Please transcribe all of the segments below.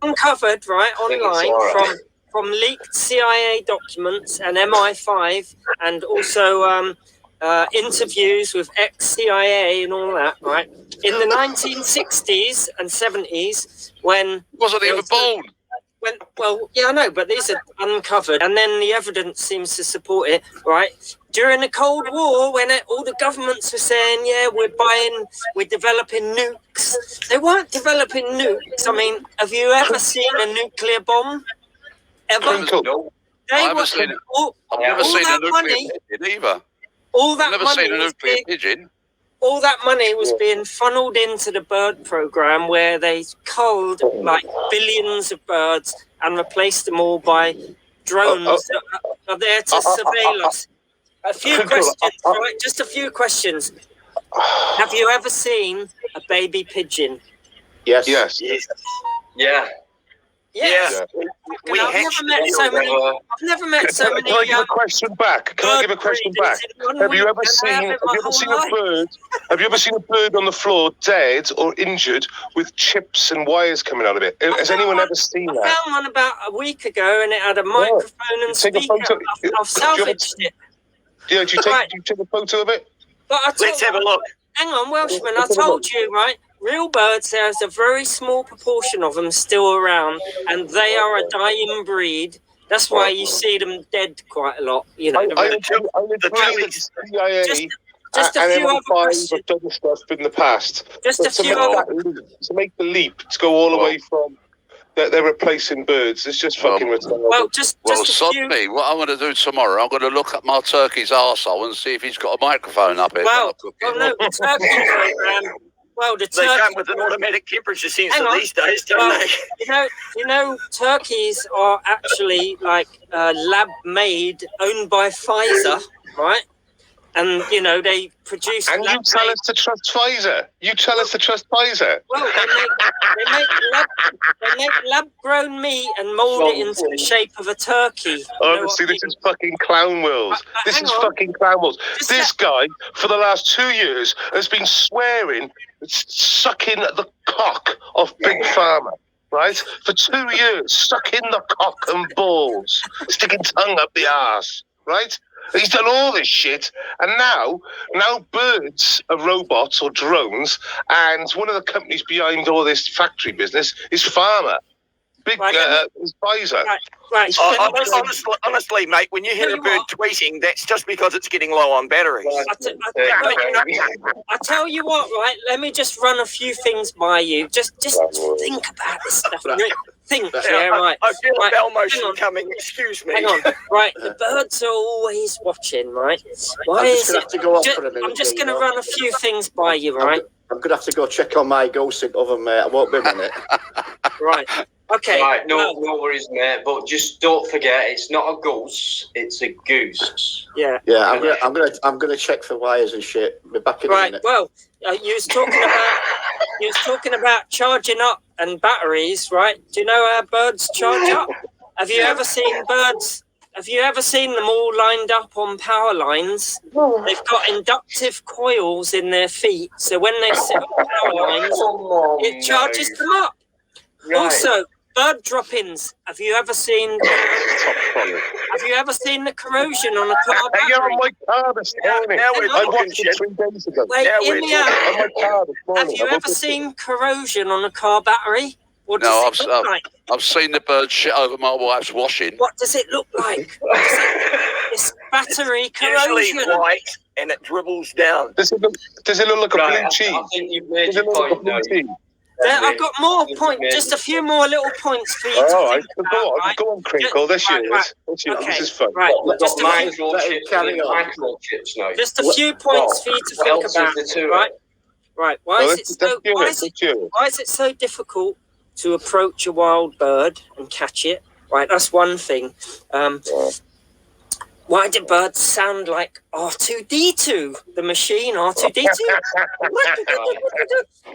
uncovered right online from leaked CIA documents and MI5, and also interviews with ex-CIA and all that, right? In the 1960s and 70s, when wasn't even born. I know, but these are uncovered, and then the evidence seems to support it, right? During the Cold War, when all the governments were saying, yeah, we're developing nukes, they weren't developing nukes. I mean, have you ever seen a nuclear bomb? Ever? No. I haven't seen it. I've never seen a nuclear pigeon either. I've never seen a nuclear pigeon. All that money was being funneled into the bird program, where they culled like billions of birds and replaced them all by drones that are there to surveil us. A few questions, right? Just a few questions. Have you ever seen a baby pigeon? Yes. Yeah. Yes. I've never met so many. Can I give a question back? Have you ever seen a bird? Have you ever seen a bird on the floor dead or injured with chips and wires coming out of it? Has anyone ever seen that? I found one about a week ago, and it had a microphone and speaker. I've salvaged it. Yeah, did you take a photo of it? Let's have a look. Hang on, Welshman. I told you, right? Real birds, there's a very small proportion of them still around, and they are a dying breed. That's why you see them dead quite a lot. You know, the CIA just a few other questions. Have done stuff in the past. Just a few other. To make the leap, to go all the way from they're replacing birds. It's just fucking retarded. Well, suddenly, what I'm going to do tomorrow, I'm going to look at my turkey's arsehole and see if he's got a microphone up here. No, the turkey program. Well, they come with an automatic temperature sensor these days, don't they? You know, turkeys are actually like lab made, owned by Pfizer, right? And you know they produce. And you tell us to trust Pfizer. Well, they make lab-grown meat and mold it into the shape of a turkey. Honestly, this is fucking clown world. This guy, for the last 2 years, has been swearing, sucking the cock of Big Pharma. Right? For 2 years, sucking the cock and balls, sticking tongue up the arse. Right? He's done all this shit, and now birds are robots or drones, and one of the companies behind all this factory business is Pharma. Is Pfizer. Right. Honestly, mate, when you hear a bird tweeting, that's just because it's getting low on batteries. I tell you what, right? Let me just run a few things by you. Just think about this stuff. Right. I feel a bell motion coming. Excuse me. Hang on. Right, the birds are always watching, right? I'm just going to have to go off for a minute. I'm just going to run a few things by you, right? I'm going to have to go check on my ghost oven, mate. I won't be a minute. Right. Okay. Right, no worries, mate. But just don't forget, it's not a goose; it's a goose. Yeah. Yeah, I'm gonna check for wires and shit. Be back in a minute. Well, you was talking about charging up and batteries, right? Do you know how birds charge up? Have you ever seen birds? Have you ever seen them all lined up on power lines? They've got inductive coils in their feet, so when they sit on power lines, it charges them up. Right. Also, bird droppings. Have you ever seen the corrosion on a car battery? On my car this morning. I watched it 3 days ago. Wait, hear me out. On my car this morning. Have you ever seen corrosion on a car battery? What does it look like? I've seen the bird shit over my wife's washing. What does it look like? It's battery corrosion. Usually white, and it dribbles down. Does it look like a blue cheese? I think you've made your point, I've got more points, just a few more little points for you to think about. Go on, Krinkle. This is fun. Right, just a few points for you to think about. Right. Why is it so difficult to approach a wild bird and catch it? Right, that's one thing. Why do birds sound like R2-D2, the machine R2-D2?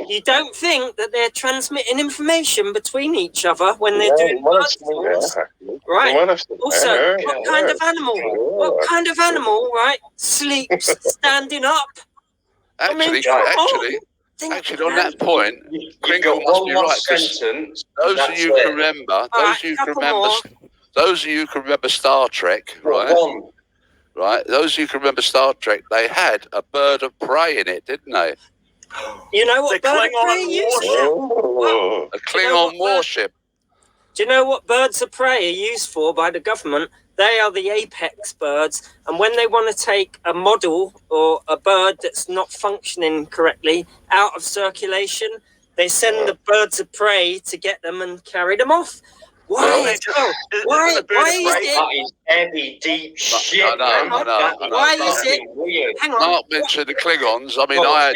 You don't think that they're transmitting information between each other when they're doing bird calls? Right. Also, what kind of animal, right, sleeps standing up? Actually, Actually, on that point, You've Krinkle got must one be more right. 'Cause sentence. those of you can remember, those of you can remember Star Trek, right? One. Right. Those of you can remember Star Trek. They had a bird of prey in it, didn't they? You know what bird of prey used for? A Klingon warship. Do you know what birds of prey are used for by the government? They are the apex birds, and when they want to take a model or a bird that's not functioning correctly out of circulation, they send the birds of prey to get them and carry them off. Why is it? That is heavy, deep shit. I know. Why is it? Weird. Hang on. Mark mentioned the Klingons. I mean, I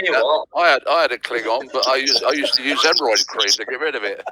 had a Klingon, but I used to use hemorrhoid cream to get rid of it.